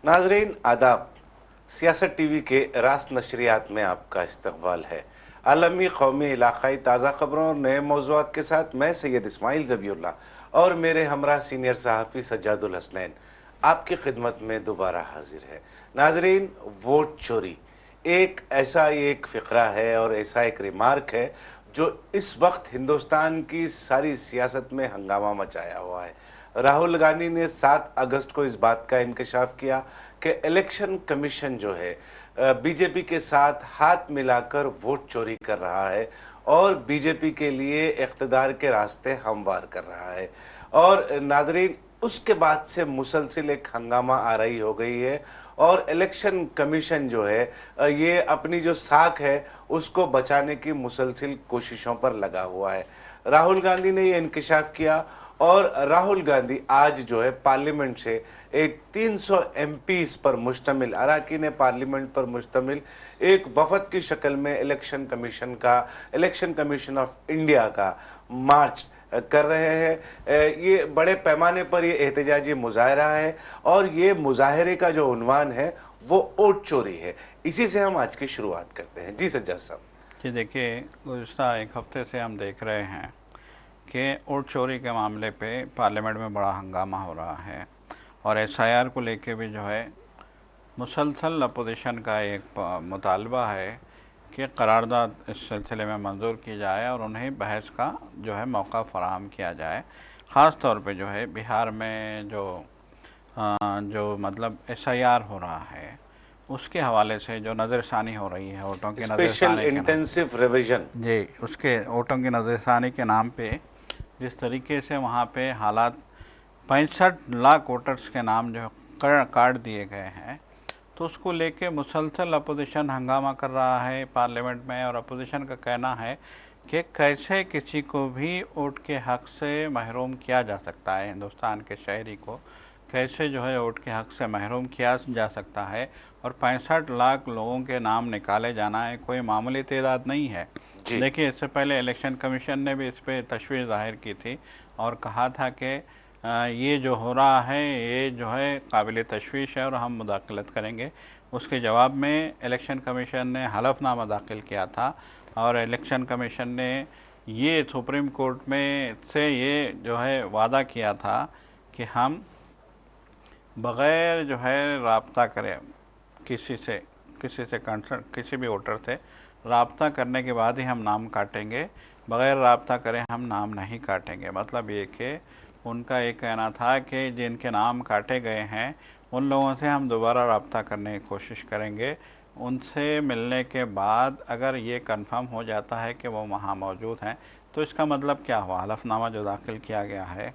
नाजरीन आदाब। सियासत टीवी के रास नशरियात में आपका इस्तकबाल है। आलमी, कौमी, इलाकाई ताज़ा खबरों और नए मौज़ूआत के साथ मैं सैयद इस्माइल ज़बीउल्लाह और मेरे हमरा सीनियर सहाफ़ी सज्जादुल हसनैन आपकी खिदमत में दोबारा हाजिर है। नाजरीन, वोट चोरी एक फ़िक्रा है और ऐसा एक रिमार्क है जो इस वक्त हिंदुस्तान की सारी सियासत में हंगामा मचाया हुआ है। राहुल गांधी ने 7 अगस्त को इस बात का इंकशाफ किया कि इलेक्शन कमीशन जो है बीजेपी के साथ हाथ मिलाकर वोट चोरी कर रहा है और बीजेपी के लिए इख्तिदार के रास्ते हमवार कर रहा है। और नादरीन, उसके बाद से मुसलसिल एक हंगामा आ रही हो गई है और इलेक्शन कमीशन जो है ये अपनी जो साख है उसको बचाने की मुसलसिल कोशिशों पर लगा हुआ है। राहुल गांधी ने ये इंकशाफ किया और राहुल गांधी आज जो है पार्लियामेंट से एक 300 एमपीज पर मुश्तमिल, अरकान पार्लियामेंट पर मुश्तमिल एक वफद की शक्ल में इलेक्शन कमीशन ऑफ इंडिया का मार्च कर रहे हैं। ये बड़े पैमाने पर ये एहतजाजी मुजाहरा है और ये मुजाहरे का जो उन्वान है वो वोट चोरी है। इसी से हम आज की शुरुआत करते हैं। जी सज्जाद साहब। जी देखिए, गुज़श्ता एक हफ़्ते से हम देख रहे हैं कि वोट चोरी के मामले पे पार्लियामेंट में बड़ा हंगामा हो रहा है और एसआईआर को लेके भी जो है मुसलसल अपोजिशन का एक मुतालबा है कि करारदाद इस सिलसिले में मंजूर की जाए और उन्हें बहस का जो है मौका फराहम किया जाए। ख़ास तौर पे जो है बिहार में जो मतलब एसआईआर हो रहा है उसके हवाले से जो नज़रसानी हो रही है, वोटों की स्पेशल इंटेंसिव रिवीजन, जी उसके वोटों की नज़रसानी के नाम पे जिस तरीके से वहाँ पे हालात 65 लाख वोटर्स के नाम जो काट दिए गए हैं, तो उसको लेके मुसलसल अपोजिशन हंगामा कर रहा है पार्लियामेंट में। और अपोजिशन का कहना है कि कैसे किसी को भी वोट के हक़ से महरूम किया जा सकता है, हिंदुस्तान के शहरी को कैसे जो है वोट के हक़ से महरूम किया जा सकता है। और 65 लाख लोगों के नाम निकाले जाना है कोई मामूली तादाद नहीं है। देखिए, इससे पहले इलेक्शन कमीशन ने भी इस पर तशवीश ज़ाहिर की थी और कहा था कि ये जो हो रहा है ये जो है काबिल तशवीश है और हम मुदाखलत करेंगे। उसके जवाब में इलेक्शन कमीशन ने हलफनामा दाखिल किया था और इलेक्शन कमीशन ने ये सुप्रीम कोर्ट में से ये जो है वादा किया था कि हम बग़ैर जो है राब्ता करें किसी से कंसर्न किसी भी वोटर से राब्ता करने के बाद ही हम नाम काटेंगे, बग़ैर राब्ता करें हम नाम नहीं काटेंगे। मतलब ये कि उनका ये कहना था कि जिनके नाम काटे गए हैं उन लोगों से हम दोबारा राब्ता करने की कोशिश करेंगे। उनसे मिलने के बाद अगर ये कंफर्म हो जाता है कि वो वहाँ मौजूद हैं तो इसका मतलब क्या हुआ? हलफनामा जो दाखिल किया गया है,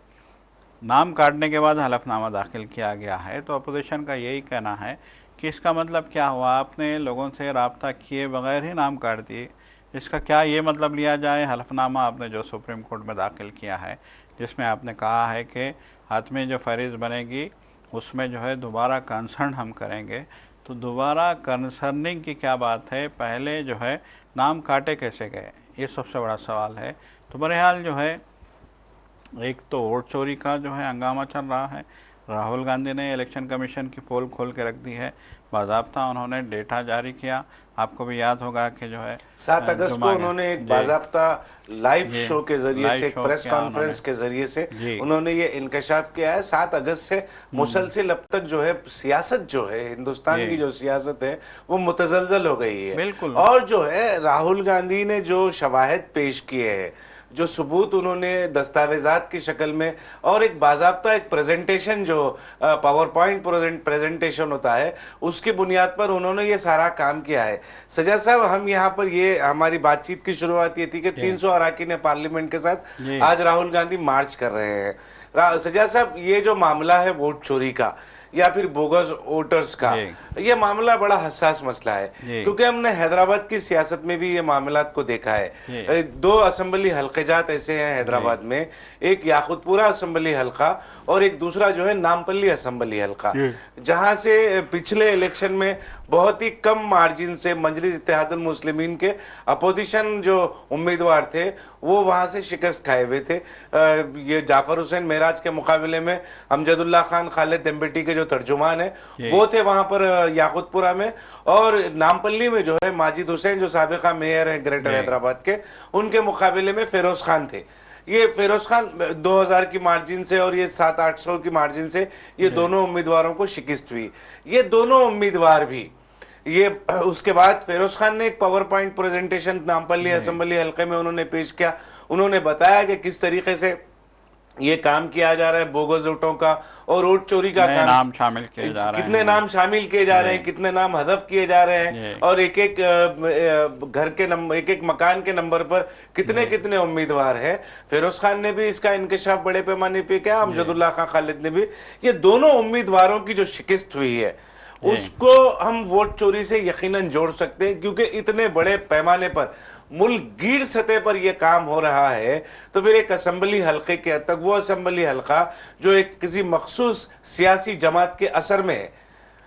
नाम काटने के बाद हलफनामा दाखिल किया गया है, तो अपोजिशन का यही कहना है कि इसका मतलब क्या हुआ? आपने लोगों से राब्ता किए बगैर ही नाम काट दिए। इसका क्या ये मतलब लिया जाए? हलफनामा आपने जो सुप्रीम कोर्ट में दाखिल किया है जिसमें आपने कहा है कि हाथ में जो फहरिस्त बनेगी उसमें जो है दोबारा कंसर्न हम करेंगे, तो दोबारा कंसर्निंग की क्या बात है? पहले जो है नाम काटे कैसे गए, ये सबसे बड़ा सवाल है। तो बहरहाल जो है एक तो वोट चोरी का जो है हंगामा चल रहा है। राहुल गांधी ने इलेक्शन कमीशन की पोल खोल के रख दी है, बाज़ाब्ता उन्होंने डेटा जारी किया। आपको भी याद होगा कि जो है 7 अगस्त को उन्होंने एक बाज़ाब्ता लाइव शो के ज़रिए से, एक प्रेस कॉन्फ्रेंस के ज़रिए से उन्होंने ये इंकशाफ किया है। 7 अगस्त से मुसलसिल अब तक जो है सियासत जो है, हिंदुस्तान की जो सियासत है वो मुतज़लज़ल हो गई है। बिल्कुल। और जो है राहुल गांधी ने जो शवाहिद पेश किए हैं, जो सबूत उन्होंने दस्तावेज़ात की शक्ल में और एक बाज़ाब्ता एक प्रेजेंटेशन जो पावर पॉइंट प्रेजेंटेशन होता है उसकी बुनियाद पर उन्होंने ये सारा काम किया है। सज्जाद साहब, हम यहाँ पर ये हमारी बातचीत की शुरुआत ये थी कि 300 अरकान पार्लियामेंट के साथ आज राहुल गांधी मार्च कर रहे हैं। सज्जाद साहब, ये जो मामला है वोट चोरी का या फिर बोगस वोटर्स का, ये मामला बड़ा हसास मसला है क्योंकि हमने हैदराबाद की सियासत में भी ये मामलात को देखा है। 2 असेंबली हल्केजात ऐसे हैं हैदराबाद में, एक याकुतपुरा असेंबली हल्का और एक दूसरा जो है नामपल्ली असेंबली हल्का, जहां से पिछले इलेक्शन में बहुत ही कम मार्जिन से मजलिस इत्तेहादुल मुस्लिमीन के अपोजिशन जो उम्मीदवार थे वो वहां से शिकस्त खाए हुए थे। ये जाफर हुसैन मेराज के मुकाबले में अमजदुल्ला खान खालिद एम्बेटी के जो जो तर्जुमान है वो थे वहां पर याकुतपुरा में, और नामपल्ली में जो है माजिद हुसैन जो साबिका मेयर है ग्रेटर हैदराबाद के, उनके मुकाबले में फिरोज खान थे। ये फिरोज खान 2000 की मार्जिन से और ये 700-800 की मार्जिन से ये दोनों उम्मीदवारों को शिकस्त हुई। ये दोनों उम्मीदवार भी ये उसके बाद फिरोज खान ने एक power point presentation Nampally assembly हल्के में उन्होंने पेश किया। उन्होंने बताया कि किस तरीके से ये काम किया जा रहा है बोगस वोटों का और वोट चोरी का काम, नाम शामिल किए जा रहे हैं, कितने नाम शामिल किए जा रहे हैं, कितने नाम हदफ किए जा रहे हैं, और एक एक घर के नंबर, एक एक मकान के नंबर पर कितने कितने उम्मीदवार हैं। फिरोज खान ने भी इसका इंकशाफ बड़े पैमाने पे किया, अमजदुल्लाह खान खालिद ने भी। ये दोनों उम्मीदवारों की जो शिकस्त हुई है उसको हम वोट चोरी से यकीनन जोड़ सकते हैं, क्योंकि इतने बड़े पैमाने पर मुल्क गीर सतह पर यह काम हो रहा है। तो फिर एक असेंबली हल्के के हद तक, वो असेंबली हल्का जो एक किसी मखसूस सियासी जमात के असर में है,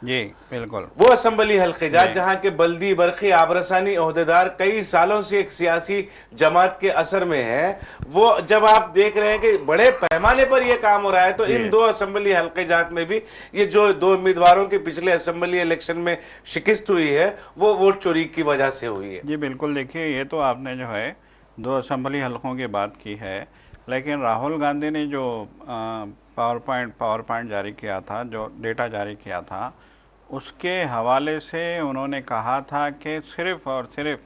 जी बिल्कुल, वो असेंबली हल्के जहाँ के बल्दी बरखी आबरसानी ओहदेदार कई सालों से एक सियासी जमात के असर में है, वो जब आप देख रहे हैं कि बड़े पैमाने पर यह काम हो रहा है, तो इन दो असेंबली हल्के जात में भी ये जो दो उम्मीदवारों के पिछले असेंबली इलेक्शन में शिकस्त हुई है वो वोट चोरी की वजह से हुई है। जी बिल्कुल, देखिए ये तो आपने जो है दो असेंबली हल्कों की बात की है, लेकिन राहुल गांधी ने जो पावर पॉइंट जारी किया था, जो डेटा जारी किया था, उसके हवाले से उन्होंने कहा था कि सिर्फ़ और सिर्फ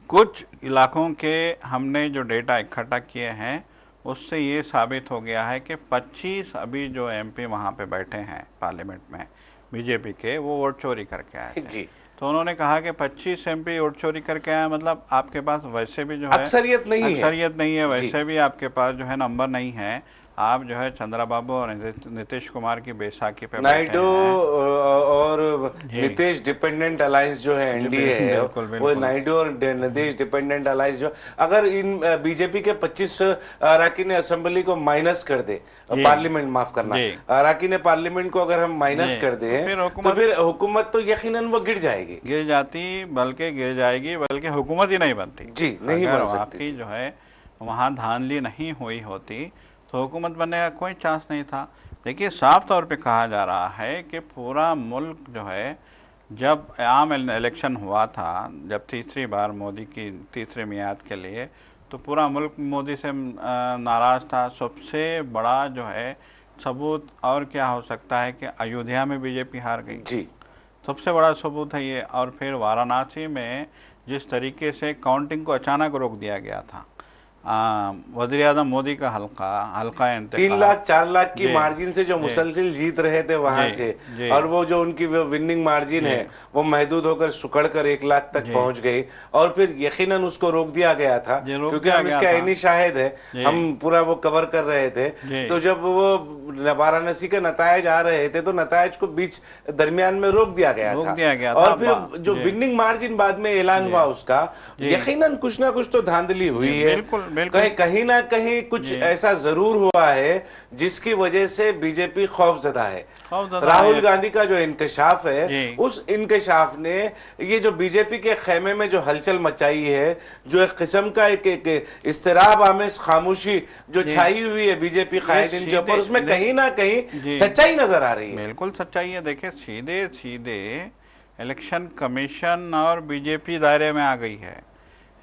कुछ इलाकों के हमने जो डेटा इकट्ठा किए हैं उससे ये साबित हो गया है कि 25 अभी जो एमपी वहाँ पे बैठे हैं पार्लियामेंट में बीजेपी के, वो वोट चोरी करके आए थे। जी, तो उन्होंने कहा कि 25 एमपी वोट चोरी करके आए, मतलब आपके पास वैसे भी जो है अक्सरियत नहीं है, वैसे भी आपके पास जो है नंबर नहीं है। आप जो है चंद्रा बाबू और नीतीश कुमार की बैसाखी पे नायडू और नीतीश डिपेंडेंट अलायंस जो है एनडीए है, वो नायडू और नीतीश डिपेंडेंट अलायंस जो, अगर इन बीजेपी के 25 अराकीन असेंबली को माइनस कर दे, पार्लियामेंट माफ करना, अराकीन पार्लियामेंट को अगर हम माइनस कर दे तो फिर हुकूमत तो यकीनन वो गिर जाएगी, गिर जाएगी, बल्कि हुकूमत ही नहीं बनती। जी, नहीं बन सकती। आपकी जो है वहाँ धांधली नहीं हुई होती तो हुकूमत बनने का कोई चांस नहीं था। देखिए साफ तौर पे कहा जा रहा है कि पूरा मुल्क जो है, जब आम इलेक्शन हुआ था, जब तीसरी बार मोदी की तीसरी मियाद के लिए, तो पूरा मुल्क मोदी से नाराज़ था। सबसे बड़ा जो है सबूत और क्या हो सकता है कि अयोध्या में बीजेपी हार गई, जी सबसे बड़ा सबूत है ये। और फिर वाराणसी में जिस तरीके से काउंटिंग को अचानक रोक दिया गया था, वज़ीर आज़म मोदी का हल्का 3 लाख 4 लाख की मार्जिन से जो मुसलसिल जीत रहे थे वहां से, और वो जो उनकी विनिंग मार्जिन है वो महदूद होकर सुकड़ कर 1 लाख तक पहुंच गई, और फिर यकीनन उसको रोक दिया गया था, क्योंकि हम इसके ऐनी शाहिद है, हम पूरा वो कवर कर रहे थे। तो जब वो वाराणसी के नतायज आ रहे थे तो नतायज को बीच दरमियान में रोक दिया गया था, और फिर जो विनिंग मार्जिन बाद में ऐलान हुआ उसका, यकीनन कुछ ना कुछ तो धांधली हुई है, कहीं ना कहीं कुछ ऐसा जरूर हुआ है जिसकी वजह से बीजेपी खौफजदा है। राहुल गांधी का जो इंकशाफ है, उस इंकशाफ ने ये जो बीजेपी के खेमे में जो हलचल मचाई है, जो एक किस्म का एक इस्तिराब आमेज खामोशी जो छाई हुई है बीजेपी कायदीन के ऊपर, उसमें कहीं ना कहीं सच्चाई नजर आ रही है। बिल्कुल सच्चाई है। देखिए सीधे सीधे इलेक्शन कमीशन और बीजेपी दायरे में आ गई है।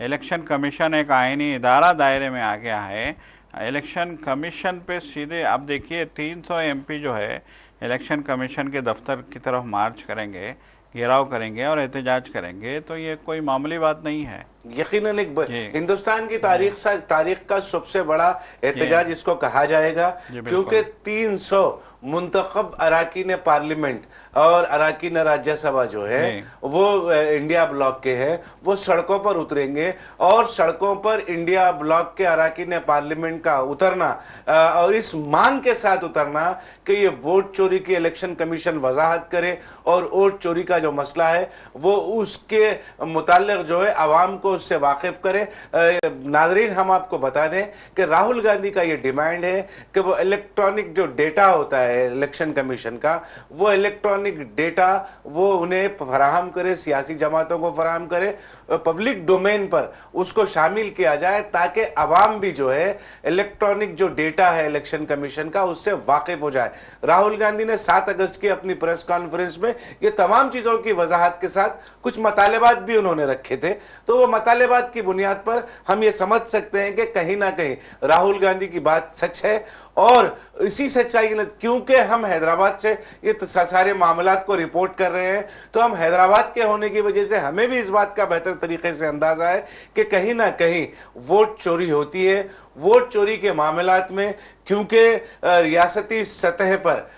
इलेक्शन कमीशन एक आईनी इदारा दायरे में आ गया है। इलेक्शन कमीशन पे सीधे आप देखिए 300 एमपी जो है इलेक्शन कमीशन के दफ्तर की तरफ मार्च करेंगे, घेराव करेंगे और एहतजाज करेंगे, तो ये कोई मामूली बात नहीं है। यकीनन एक हिंदुस्तान की तारीख का सबसे बड़ा एहतजाज इसको कहा जाएगा, क्योंकि 300 मुंतखब अराकीन पार्लियामेंट और अराकीन राज्यसभा जो है वो इंडिया ब्लॉक के हैं, वो सड़कों पर उतरेंगे, और सड़कों पर इंडिया ब्लॉक के अराकीन पार्लियामेंट का उतरना और इस मांग के साथ उतरना कि ये वोट चोरी की इलेक्शन कमीशन वजाहत करे, और वोट चोरी का जो मसला है वो उसके मुताल्लिक जो है आवाम को को उससे वाकिफ करे। नाजरीन, हम आपको बता दें कि राहुल गांधी का ये डिमांड है कि वो इलेक्ट्रॉनिक जो डेटा होता है इलेक्शन कमीशन का, वो इलेक्ट्रॉनिक डेटा वो उन्हें फराहम करे, सियासी जमातों को फराहम करे, पब्लिक डोमेन पर उसको शामिल किया जाए ताकि अवाम भी जो है इलेक्ट्रॉनिक जो डेटा है इलेक्शन कमीशन का उससे वाकिफ हो जाए। राहुल गांधी ने 7 अगस्त की अपनी प्रेस कॉन्फ्रेंस में ये तमाम चीजों की वजाहत के साथ कुछ मतालेबात भी उन्होंने रखे थे। तो वो मतालेबात की बुनियाद पर हम ये समझ सकते हैं कि कहीं ना कहीं राहुल गांधी की बात सच है। और इसी सच्चाई क्योंकि हम हैदराबाद से ये सारे मामलात को रिपोर्ट कर रहे हैं, तो हम हैदराबाद के होने की वजह से हमें भी इस बात का बेहतर तरीके से अंदाजा है कि कहीं ना कहीं वोट चोरी होती है। वोट चोरी के मामलात में क्योंकि रियासती सतह पर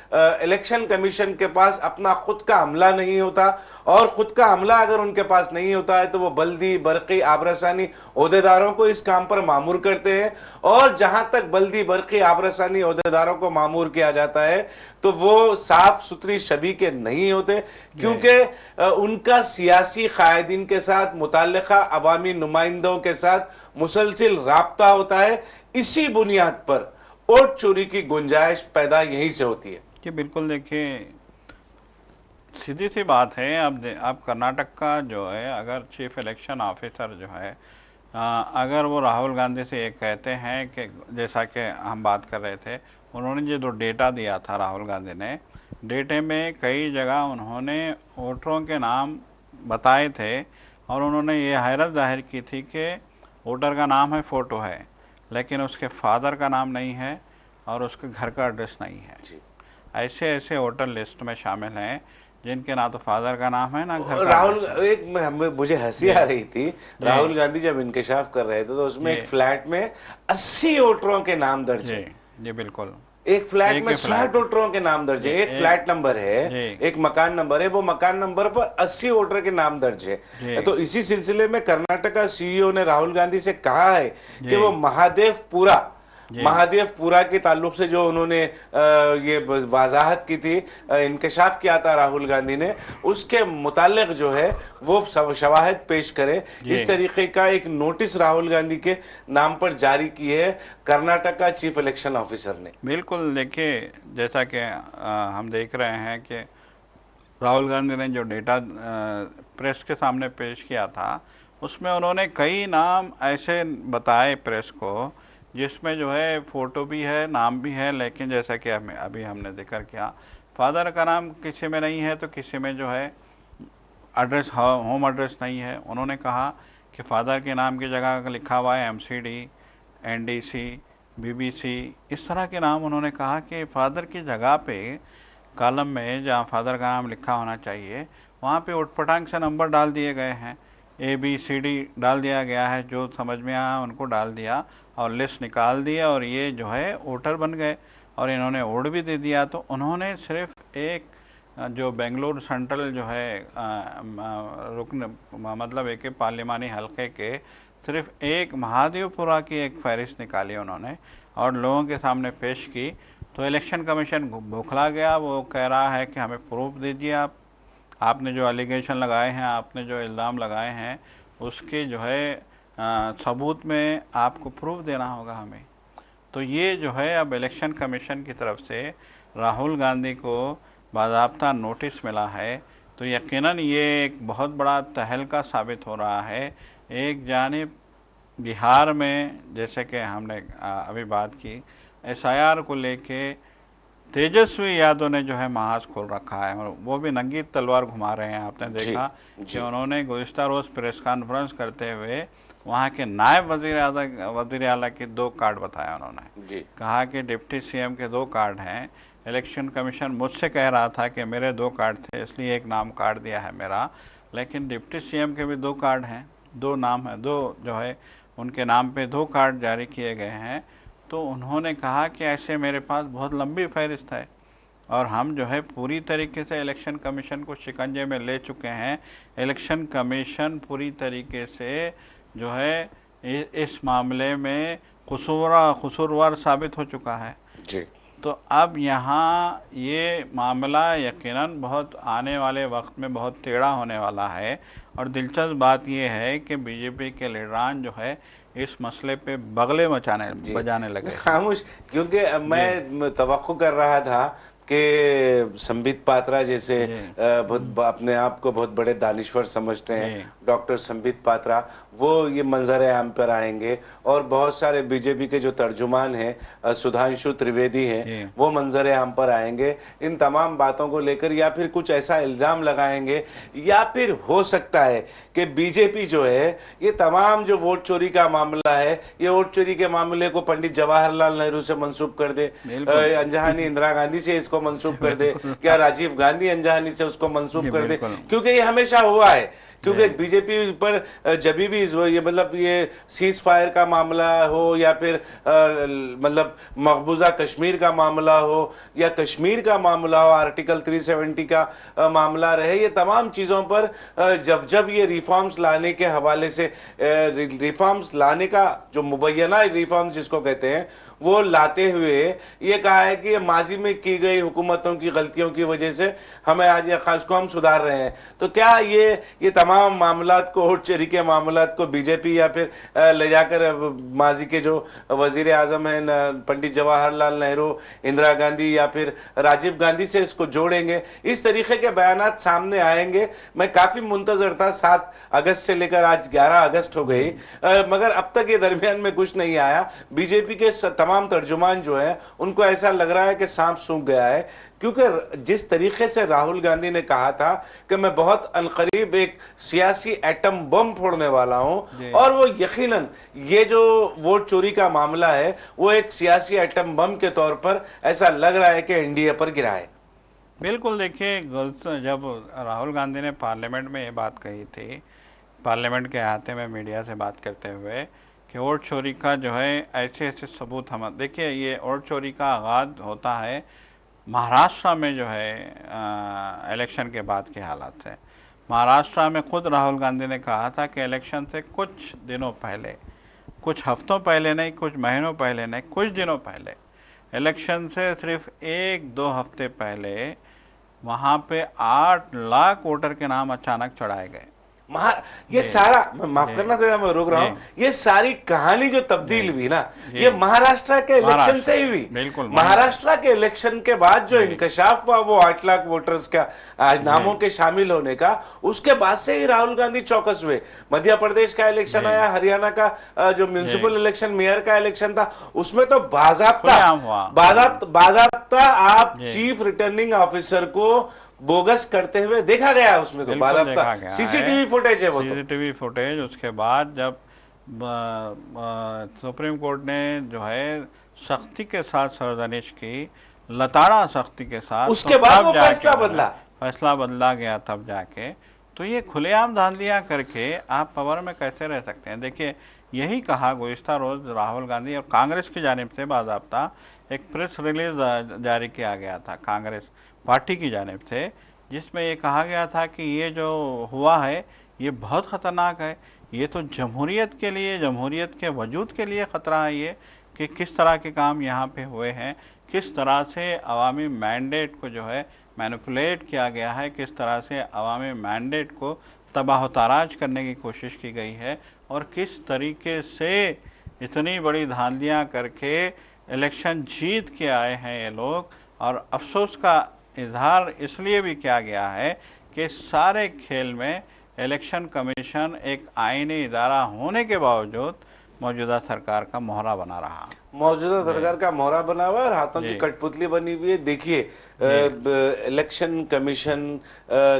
इलेक्शन कमीशन के पास अपना खुद का अमला नहीं होता, और खुद का अमला अगर उनके पास नहीं होता है तो वो बल्दी, बरकी, आबरसानी ओहदेदारों को इस काम पर मामूर करते हैं। और जहां तक बल्दी, बरकी, आबरसानी ओहदेदारों को मामूर किया जाता है तो वो साफ सुथरी शबी के नहीं होते, क्योंकि उनका सियासी कायदीन के साथ, मुतल्लिका अवामी नुमाइंदों के साथ मुसलसिल राब्ता होता है। इसी बुनियाद पर वोट चोरी की गुंजाइश पैदा यहीं से होती है। कि बिल्कुल देखिए, सीधी सी बात है। अब कर्नाटक का जो है, अगर चीफ इलेक्शन ऑफिसर जो है, अगर वो राहुल गांधी से ये कहते हैं कि जैसा कि हम बात कर रहे थे, उन्होंने जो डेटा दिया था राहुल गांधी ने, डेटे में कई जगह उन्होंने वोटरों के नाम बताए थे और उन्होंने ये हैरत जाहिर की थी कि वोटर का नाम है, फ़ोटो है, लेकिन उसके फादर का नाम नहीं है और उसके घर का एड्रेस नहीं है। ऐसे ऐसे वोटर लिस्ट में शामिल हैं जिनके ना तो फादर का नाम है ना घर का। राहुल, मुझे हंसी आ रही थी, राहुल गांधी जब इंकशाफ कर रहे थे तो उसमें एक फ्लैट में 80 वोटरों के नाम दर्ज है। जी बिल्कुल, एक फ्लैट में 60 वोटरों के नाम दर्ज है। एक फ्लैट नंबर है, एक मकान नंबर है, वो मकान नंबर पर 80 वोटर के नाम दर्ज है। तो इसी सिलसिले में कर्नाटक का सीईओ ने राहुल गांधी से कहा है कि वो महादेवपुरा के ताल्लुक से जो उन्होंने ये वजाहत की थी, इंकशाफ किया था राहुल गांधी ने, उसके मुतालिक जो है वो शवाहिद पेश करे। इस तरीके का एक नोटिस राहुल गांधी के नाम पर जारी की है कर्नाटक का चीफ इलेक्शन ऑफिसर ने। बिल्कुल, देखिए जैसा कि हम देख रहे हैं कि राहुल गांधी ने जो डेटा प्रेस के सामने पेश किया था, उसमें उन्होंने कई नाम ऐसे बताए प्रेस को जिसमें जो है फ़ोटो भी है, नाम भी है, लेकिन जैसा कि अभी हमने जिक्र किया, फादर का नाम किसी में नहीं है तो किसी में जो है एड्रेस, होम एड्रेस नहीं है। उन्होंने कहा कि फादर के नाम की जगह लिखा हुआ है एमसीडी, एनडीसी, बीबीसी, इस तरह के नाम उन्होंने कहा कि फादर की जगह पे कॉलम में जहाँ फादर का नाम लिखा होना चाहिए वहाँ पे उटपटांग से नंबर डाल दिए गए हैं, ABCD डाल दिया गया है, जो समझ में आया उनको डाल दिया और लिस्ट निकाल दिया और ये जो है वोटर बन गए और इन्होंने वोट भी दे दिया। तो उन्होंने सिर्फ एक जो बेंगलुरु सेंट्रल जो है रुकन मतलब एक पार्लिमानी हलके के सिर्फ एक महादेवपुरा की एक फहरिस्त निकाली उन्होंने और लोगों के सामने पेश की। तो इलेक्शन कमीशन बौखला गया, वो कह रहा है कि हमें प्रूफ दीजिए, आपने जो एलिगेशन लगाए हैं, आपने जो इल्ज़ाम लगाए हैं, उसके जो है सबूत में आपको प्रूफ देना होगा हमें। तो ये जो है अब इलेक्शन कमीशन की तरफ से राहुल गांधी को बाज़ाब्ता नोटिस मिला है, तो यकीनन ये एक बहुत बड़ा तहलका साबित हो रहा है। एक जानिब बिहार में जैसे कि हमने अभी बात की, SIR को लेके तेजस्वी यादव ने जो है महाज खोल रखा है और वो भी नंगी तलवार घुमा रहे हैं। आपने देखा कि उन्होंने गुज़िश्ता रोज़ प्रेस कॉन्फ्रेंस करते हुए वहाँ के नायब वज़ीर आला के 2 कार्ड बताया। उन्होंने कहा कि डिप्टी CM के 2 कार्ड हैं, इलेक्शन कमीशन मुझसे कह रहा था कि मेरे 2 कार्ड थे इसलिए एक नाम कार्ड दिया है मेरा, लेकिन डिप्टी CM के भी 2 कार्ड हैं, 2 नाम हैं, 2 जो है उनके नाम पे 2 कार्ड जारी किए गए हैं। तो उन्होंने कहा कि ऐसे मेरे पास बहुत लंबी फहरिस्त है और हम जो है पूरी तरीके से इलेक्शन कमीशन को शिकंजे में ले चुके हैं। इलेक्शन कमीशन पूरी तरीके से जो है इस मामले में कसूरवार साबित हो चुका है। तो अब यहाँ ये मामला यकीनन बहुत आने वाले वक्त में बहुत टेढ़ा होने वाला है। और दिलचस्प बात ये है कि बीजेपी के लीडरान जो है इस मसले पे बगले बजाने लगे। खामोश, क्योंकि मैं तवक्को कर रहा था कि संबित पात्रा जैसे बहुत अपने आप को बहुत बड़े दानिश्वर समझते हैं, डॉक्टर संबित पात्रा, वो ये मंजर आम पर आएंगे और बहुत सारे बीजेपी के जो तर्जुमान हैं सुधांशु त्रिवेदी हैं वो मंजर आम पर आएंगे इन तमाम बातों को लेकर, या फिर कुछ ऐसा इल्ज़ाम लगाएंगे, या फिर हो सकता है कि बीजेपी जो है ये तमाम जो वोट चोरी का मामला है, ये वोट चोरी के मामले को पंडित जवाहरलाल नेहरू से मंसूब कर दे, अंजहानी इंदिरा गांधी से इसको मंसूब कर दे, क्या राजीव गांधी अंजहानी से उसको मंसूब कर दे, क्योंकि ये हमेशा हुआ है। क्योंकि बीजेपी पर जब भी ये मतलब ये सीज फायर का मामला हो या फिर मतलब मकबूजा कश्मीर का मामला हो या कश्मीर का मामला हो, आर्टिकल 370 का मामला रहे, ये तमाम चीज़ों पर जब जब ये रिफॉर्म्स लाने के हवाले से रिफॉर्म्स लाने का जो मुबैना रिफॉर्म्स जिसको कहते हैं वो लाते हुए ये कहा है कि माजी में की गई हुकूमतों की गलतियों की वजह से हमें आज ये खास को हम सुधार रहे हैं। तो क्या ये तमाम मामलात को, वोट चोरी के मामलात को बीजेपी या फिर ले जाकर माजी के जो वजीर आजम हैं पंडित जवाहरलाल नेहरू, इंदिरा गांधी या फिर राजीव गांधी से इसको जोड़ेंगे? इस तरीके के बयानात सामने आएंगे। मैं काफ़ी मुंतजर था, 7 अगस्त से लेकर आज 11 अगस्त हो गई, मगर अब तक ये दरमियान में कुछ नहीं आया। बीजेपी के तमाम तर्जुमान जो है उनको ऐसा लग रहा है कि सांप सूख गया है, क्योंकि जिस तरीके से राहुल गांधी ने कहा था कि मैं बहुत अनकरीब एक सियासी एटम बम फोड़ने वाला हूं, और वो यकीनन ये जो वोट चोरी का मामला है वो एक सियासी एटम बम के तौर पर ऐसा लग रहा है कि एनडीए पर गिरा है। बिल्कुल, देखिए जब राहुल गांधी ने पार्लियामेंट में ये बात कही थी, पार्लियामेंट के अहाते में मीडिया से बात करते हुए कि वोट चोरी का जो है ऐसे ऐसे सबूत हम देखिए, ये वोट चोरी का आगाज़ होता है महाराष्ट्र में जो है इलेक्शन के बाद के हालात है। महाराष्ट्र में खुद राहुल गांधी ने कहा था कि इलेक्शन से कुछ दिनों पहले, कुछ हफ्तों पहले नहीं, कुछ महीनों पहले नहीं, कुछ दिनों पहले, इलेक्शन से सिर्फ 1-2 हफ्ते पहले वहाँ पे 8 लाख वोटर के नाम अचानक चढ़ाए गए। ये सारा, माफ करना था मैं रोक रहा हूँ, ये सारी कहानी जो तब्दील हुई ना, ये महाराष्ट्र के इलेक्शन से ही हुई। बिल्कुल, महाराष्ट्र के इलेक्शन के बाद जो इंकशाफ हुआ वो 8 लाख वोटर्स का नामों के शामिल होने का, उसके बाद से ही राहुल गांधी चौकस हुए। मध्य प्रदेश का इलेक्शन आया, हरियाणा का जो म्यूनिसिपल इलेक्शन, मेयर का इलेक्शन था, उसमें तो बाज़ाब्ता आप चीफ रिटर्निंग ऑफिसर को बोगस करते हुए देखा गया। उसमें तो बाकायदा सीसीटीवी फुटेज है, वो सीसीटीवी फुटेज। उसके बाद जब सुप्रीम कोर्ट ने जो है सख्ती के साथ सरजनिश की, लताड़ा सख्ती के साथ, उसके बाद वो फैसला बदला गया तब जाके। तो ये खुलेआम धांधलियाँ करके आप पावर में कैसे रह सकते हैं? देखिए, यही कहा गुज़िश्ता रोज़ राहुल गांधी और कांग्रेस की जानिब से बाज़ाब्ता एक प्रेस रिलीज जारी किया गया था कांग्रेस पार्टी की जानिब से, जिसमें ये कहा गया था कि ये जो हुआ है ये बहुत ख़तरनाक है, ये तो जमहूरियत के लिए, जमहूरियत के वजूद के लिए ख़तरा है ये, कि किस तरह के काम यहाँ पे हुए हैं, किस तरह से अवामी मैंडेट को जो है मैनिपुलेट किया गया है, किस तरह से अवामी मैंडेट को तबाह ताराज करने की कोशिश की गई है, और किस तरीके से इतनी बड़ी धांधलियाँ करके इलेक्शन जीत के आए हैं ये लोग। और अफसोस का इजहार इसलिए भी किया गया है कि सारे खेल में इलेक्शन कमीशन एक आईनी इदारा होने के बावजूद मौजूदा सरकार का मोहरा बना रहा, मौजूदा सरकार का मोहरा बना हुआ और हाथों की कठपुतली बनी हुई है। देखिए, इलेक्शन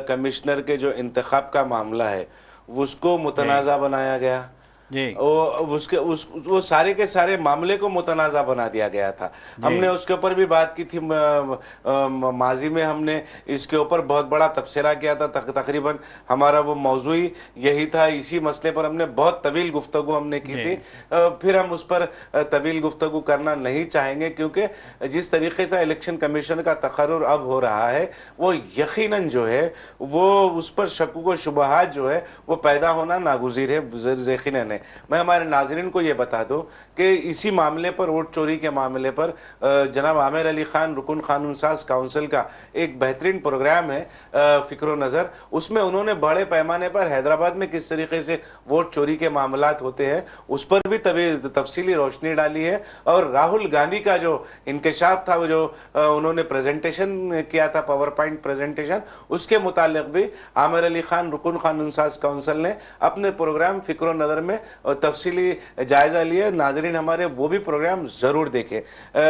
कमिश्नर के जो इंतखाब का मामला है उसको मुतनाज़ा बनाया गया, वो सारे के सारे मामले को मुतनाज़ा बना दिया गया था। हमने उसके ऊपर भी बात की थी, माजी में हमने इसके ऊपर बहुत बड़ा तबसरा किया था। तकरीबन हमारा वो मौजू ही यही था, इसी मसले पर हमने बहुत तवील गुफ्तगू हमने की थी। फिर हम उस पर तवील गुफ्तगू करना नहीं चाहेंगे, क्योंकि जिस तरीके से इलेक्शन कमीशन का तकर्रुर अब हो रहा है वो यकीनन जो है वो उस पर शक व शुबहात जो है वो पैदा होना नागुज़ीर है, यकीनन है। मैं हमारे नाजरीन को ये बता दूं कि इसी मामले पर, वोट चोरी के मामले पर, जनाब आमिर अली खान रुकन कानून साज काउंसिल का एक बेहतरीन प्रोग्राम है फ़िक्र नज़र। उसमें उन्होंने बड़े पैमाने पर हैदराबाद में किस तरीके से वोट चोरी के मामलात होते हैं उस पर भी तफसीली रोशनी डाली है। और राहुल गांधी का जो इंकशाफ था, वो जो उन्होंने प्रेजेंटेशन किया था, पावर पॉइंट प्रेजेंटेशन, उसके मुतालिक भी आमिर अली खान रुकन कानून साज काउंसिल ने अपने प्रोग्राम फ़िक्र नज़र में तफसीली जायज़ा लिया। नाजरीन हमारे वो भी प्रोग्राम ज़रूर देखें।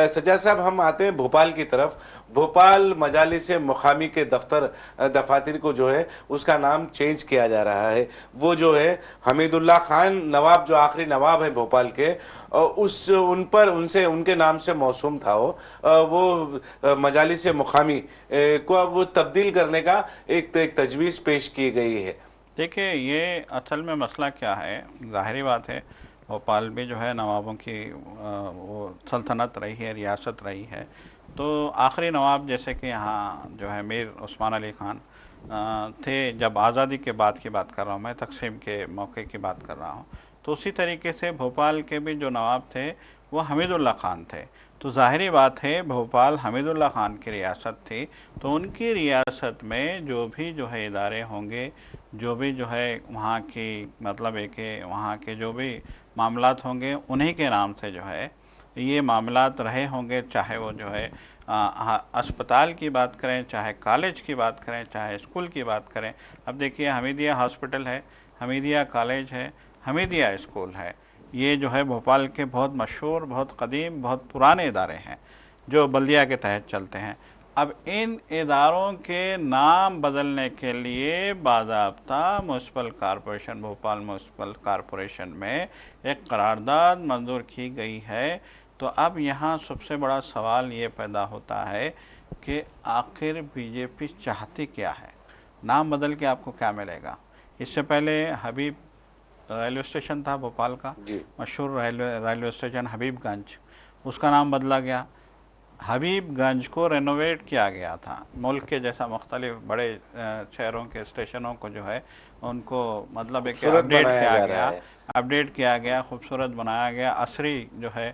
सज्जाद साहब, हम आते हैं भोपाल की तरफ। भोपाल मजालिस मुकामी के दफातर को जो है उसका नाम चेंज किया जा रहा है। वो जो है हमीदुल्लाह खान नवाब, जो आखिरी नवाब है भोपाल के, उनसे उनके नाम से मौसूम था वो मजालिस मुकामी को अब वो तब्दील करने का एक तजवीज़ पेश की गई है। देखिए, ये असल में मसला क्या है, ज़ाहिरी बात है भोपाल भी जो है नवाबों की वो सल्तनत रही है, रियासत रही है। तो आखिरी नवाब जैसे कि यहाँ जो है मीर उस्मान अली ख़ान थे, जब आज़ादी के बाद की बात कर रहा हूँ मैं, तकसीम के मौके की बात कर रहा हूँ, तो उसी तरीके से भोपाल के भी जो नवाब थे वो हमीदुल्लाह ख़ान थे। तो ज़ाहिरी बात है भोपाल हमीदुल्लाह ख़ान की रियासत थी, तो उनकी रियासत में जो भी जो है इदारे होंगे, जो भी जो है वहाँ की मतलब है कि वहाँ के जो भी मामलात होंगे उन्हीं के नाम से जो है ये मामलात रहे होंगे। चाहे वो जो है अस्पताल की बात करें, चाहे कॉलेज की बात करें, चाहे स्कूल की बात करें। अब देखिए, हमीदिया हॉस्पिटल है, हमीदिया कॉलेज है, हमीदिया स्कूल है। ये जो है भोपाल के बहुत मशहूर, बहुत कदीम, बहुत पुराने इदारे हैं जो बल्दिया के तहत चलते हैं। अब इन इदारों के नाम बदलने के लिए बाज़ाब्ता municipal corporation, Bhopal municipal corporation में एक करारदाद मंजूर की गई है। तो अब यहाँ सबसे बड़ा सवाल ये पैदा होता है कि आखिर बीजेपी चाहती क्या है? नाम बदल के आपको क्या मिलेगा? इससे पहले हबीब रेलवे स्टेशन था भोपाल का, मशहूर रेलवे स्टेशन हबीबगंज, उसका नाम बदला गया। हबीबगंज को रेनोवेट किया गया था। मुल्क के जैसा मुख्तलिफ बड़े शहरों के स्टेशनों को जो है उनको मतलब एक अपडेट किया गया, खूबसूरत बनाया गया, असरी जो है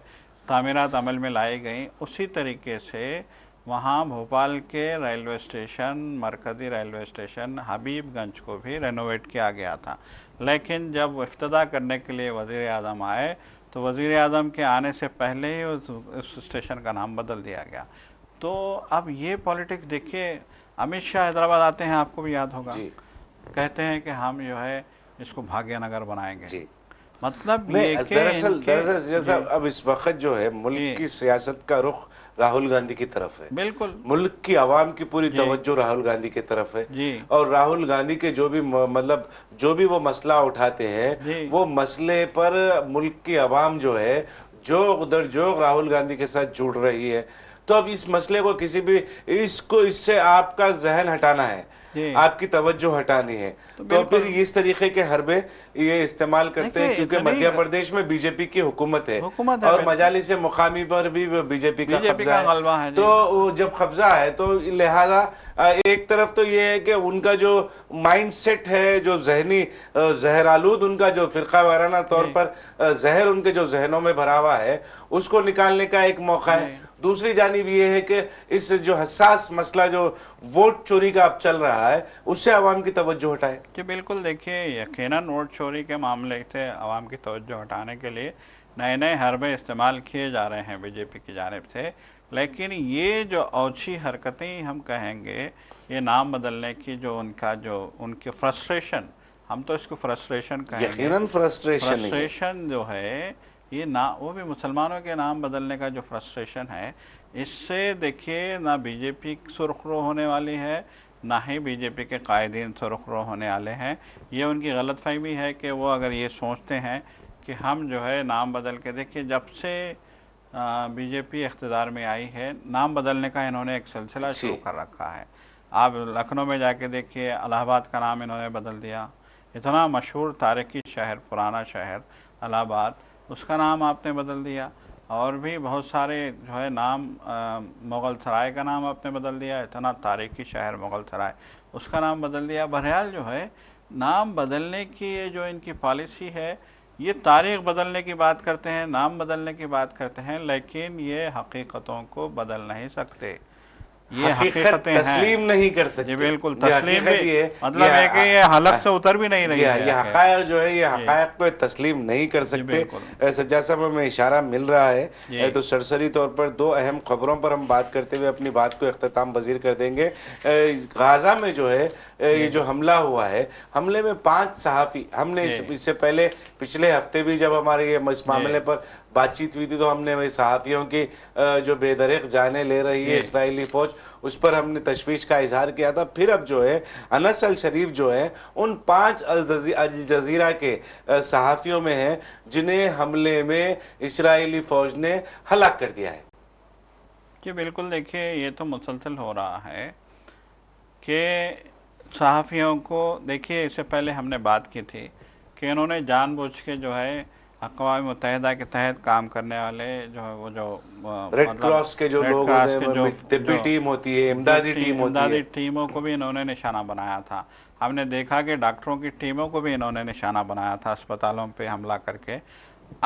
तामीरात अमल में लाई गई। उसी तरीके से वहाँ भोपाल के रेलवे स्टेशन, मरकज़ी रेलवे स्टेशन हबीबगंज को भी रेनोवेट किया गया था। लेकिन जब इफ्तिदा करने के लिए वज़ीर आज़म आए तो वज़ीर आज़म के आने से पहले ही उस स्टेशन का नाम बदल दिया गया। तो अब ये पॉलिटिक्स देखिए, अमित शाह हैदराबाद आते हैं, आपको भी याद होगा, कहते हैं कि हम जो है इसको भाग्यनगर बनाएंगे। मतलब ये कि दरअसल अब इस वक्त जो है मुल्क की सियासत का रुख राहुल गांधी की तरफ है। बिल्कुल, मुल्क की आवाम की पूरी तवज्जो राहुल गांधी की तरफ है। और राहुल गांधी के जो भी मतलब जो भी वो मसला उठाते हैं, वो मसले पर मुल्क की आवाम जो है जोग दर जोग राहुल गांधी के साथ जुड़ रही है। तो अब इस मसले को इससे आपका जहन हटाना है, आपकी तवज्जो हटानी है, तो फिर इस तरीके के हरबे ये इस्तेमाल करते हैं, क्योंकि मध्य प्रदेश में बीजेपी की हुकूमत है और मजालिस मुकामी पर भी बीजेपी का कब्जा है। तो जब कब्जा है तो लिहाजा एक तरफ तो ये है कि उनका जो माइंड सेट है, जो जहनी जहरालूद, उनका जो फिरका वाराना तौर पर जहर उनके जो जहनों में भरा हुआ है, उसको निकालने का एक मौका है। दूसरी जानिब ये है कि इस जो हसास मसला जो वोट चोरी का अब चल रहा है, उससे आवाम की तवज्जो हटाए। जी बिल्कुल, देखिए यकीनन वोट चोरी के मामले से आवाम की तवज्जो हटाने के लिए नए नए हरबे इस्तेमाल किए जा रहे हैं बीजेपी की जानिब से। लेकिन ये जो औछी हरकतें हम कहेंगे, ये नाम बदलने की जो उनकी फ्रस्ट्रेशन, हम तो इसको फ्रस्ट्रेशन कहेंगे, यकीनन फ्रस्ट्रेशन जो है ये ना, वो भी मुसलमानों के नाम बदलने का जो फ्रस्ट्रेशन है, इससे देखिए ना बीजेपी सुरखरू होने वाली है, ना ही बीजेपी के कायदीन सुरखरू होने वाले हैं। ये उनकी गलतफहमी है कि वो अगर ये सोचते हैं कि हम जो है नाम बदल के, देखिए जब से बीजेपी इख्तिदार में आई है, नाम बदलने का इन्होंने एक सिलसिला शुरू कर रखा है। आप लखनऊ में जाके देखिए, इलाहाबाद का नाम इन्होंने बदल दिया। इतना मशहूर तारीखी शहर, पुराना शहर इलाहाबाद, उसका नाम आपने बदल दिया। और भी बहुत सारे जो है नाम, मुग़ल सराय का नाम आपने बदल दिया, इतना तारीखी शहर मुग़ल सराय, उसका नाम बदल दिया। बहरहाल जो है नाम बदलने की ये जो इनकी पॉलिसी है, ये तारीख बदलने की बात करते हैं, नाम बदलने की बात करते हैं, लेकिन ये हकीकतों को बदल नहीं सकते। ये हकीकत हकीकतें हैं। तस्लीम नहीं कर जी सकते। बिल्कुल, ये तस्लीम हकीकत भी ये मतलब है कि ये हलक से उतर भी नहीं रही जी हाँ, है ये आखिर। हकायक जो है, ये जी हकायक को तस्लीम नहीं कर जी सकते। बिल्कुल। ऐसा जैसा हमें इशारा मिल रहा है, जी तो सरसरी तौर पर दो अहम खबरों पर हम बात करते हुए अपनी बात को इख्तिताम पजीर कर देंगे। गाज़ा में जो है ये जी जो हमला हुआ है, हमले में 5 सहाफ़ी, हमने जी इससे पहले पिछले हफ्ते भी जब हमारे ये इस जी मामले पर बातचीत हुई थी, तो हमने वही सहाफ़ियों की जो बेदरिक जानें ले रही है जी इसराइली फ़ौज, उस पर हमने तशवीश का इजहार किया था। फिर अब जो है अनस अल शरीफ जो है उन 5 अल जज़ीरा के सहाफ़ियों में हैं जिन्हें हमले में इसराइली फ़ौज ने हलाक कर दिया है। जी बिल्कुल, देखिए ये तो मुसलसल हो रहा है कि सहाफ़ियों को, देखिए इससे पहले हमने बात की थी कि इन्होंने जानबूझ के जो है अक़वाम मुत्तहिदा के तहत काम करने वाले जो है वो जो रेड मतलब क्रॉस के जो रेड लोग होते क्रॉस के हैं, तिब्बी टीम होती है, इमदादी टीम होती इमदादी है। टीमों को भी इन्होंने निशाना बनाया था। हमने देखा कि डॉक्टरों की टीमों को भी इन्होंने निशाना बनाया था अस्पतालों पे हमला करके।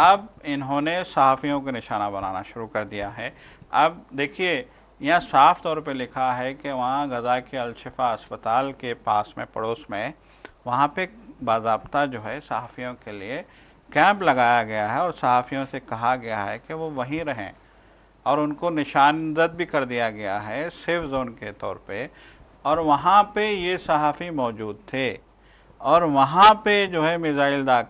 अब इन्होंने सहाफ़ियों को निशाना बनाना शुरू कर दिया है। अब देखिए यहाँ साफ़ तौर पे लिखा है कि वहाँ गज़ा के अल-शिफ़ा अस्पताल के पास में, पड़ोस में, वहाँ पे बाज़ाब्ता जो है सहाफ़ियों के लिए कैंप लगाया गया है और सहाफ़ियों से कहा गया है कि वो वहीं रहें, और उनको निशानदद भी कर दिया गया है सेफ जोन के तौर पे। और वहाँ पे ये सहाफ़ी मौजूद थे और वहाँ पे जो है मिज़ाइल दाग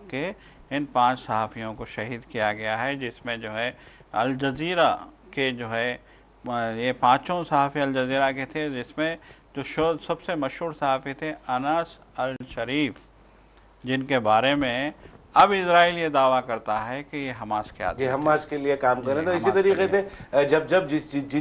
के इन 5 सहाफ़ियों को शहीद किया गया है, जिसमें जो है अल जज़ीरा के जो है ये पाँचों सहाफ़ी अल जज़ीरा के थे, जिसमें जो सबसे मशहूर सहाफ़ी थे अनस अल शरीफ, जिनके बारे में अब इजराइल ये दावा करता है कि ये हमास के जी, आदमी थे। हमास के लिए काम करें। जी, तो इसी हमास के तरीके लिए। से जब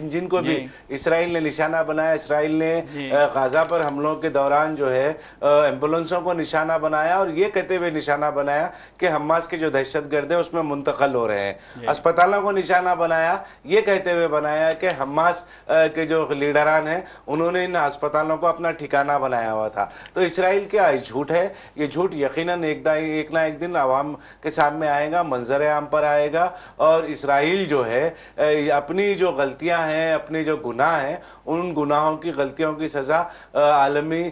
जिनको भी जी इसराइल ने निशाना बनाया, इसराइल ने जी गाज़ा पर हमलों के दौरान जो है एम्बुलेंसों को निशाना बनाया और ये कहते हुए निशाना बनाया कि हमास के जो दहशतगर्द हैं उसमें मुंतकल हो रहे हैं। जी अस्पतालों को निशाना बनाया, ये कहते हुए बनाया कि हमास के जो लीडरान हैं उन्होंने इन अस्पतालों को अपना ठिकाना बनाया हुआ था। तो इसराइल क्या झूठ है, ये झूठ यकीनन एक ना एक दिन आवाम के सामने आएगा, मंजर आम पर आएगा। और इसराइल जो है अपनी जो गलतियां हैं, अपने जो गुनाह हैं, उन गुनाहों की, गलतियों की सज़ा आलमी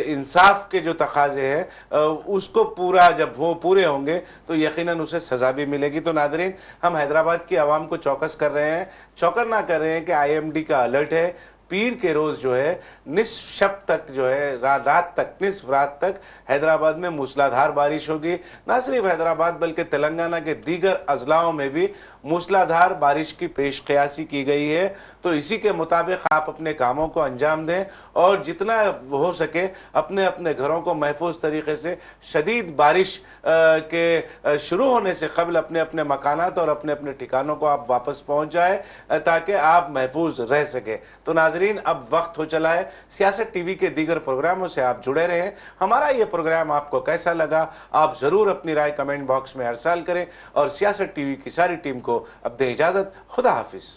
इंसाफ के जो तकाजे हैं उसको पूरा, जब वो पूरे होंगे तो यकीनन उसे सज़ा भी मिलेगी। तो नादरीन, हम हैदराबाद की आवाम को चौकस कर रहे हैं, चौकर ना कर रहे हैं कि IMD का अलर्ट है। पीर के रोज़ जो है निस्फ शब तक जो है रात तक, निस्फ रात तक हैदराबाद में मूसलाधार बारिश होगी। ना सिर्फ हैदराबाद बल्कि तेलंगाना के दीगर अजलाओं में भी मूसलाधार बारिश की पेश क़यासी की गई है। तो इसी के मुताबिक आप अपने कामों को अंजाम दें और जितना हो सके अपने अपने घरों को महफूज तरीके से शदीद बारिश के शुरू होने से कबल अपने अपने मकानात और अपने अपने ठिकानों को आप वापस पहुँच जाए ताकि आप महफूज रह सकें। तो नाजरीन, अब वक्त हो चला है सियासत TV के दीगर प्रोग्रामों से आप जुड़े रहें। हमारा ये प्रोग्राम आपको कैसा लगा, आप ज़रूर अपनी राय कमेंट बॉक्स में अरसाल करें और सियासत TV की सारी टीम को अब दें इजाज़त। खुदा हाफिज़।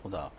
खुदा।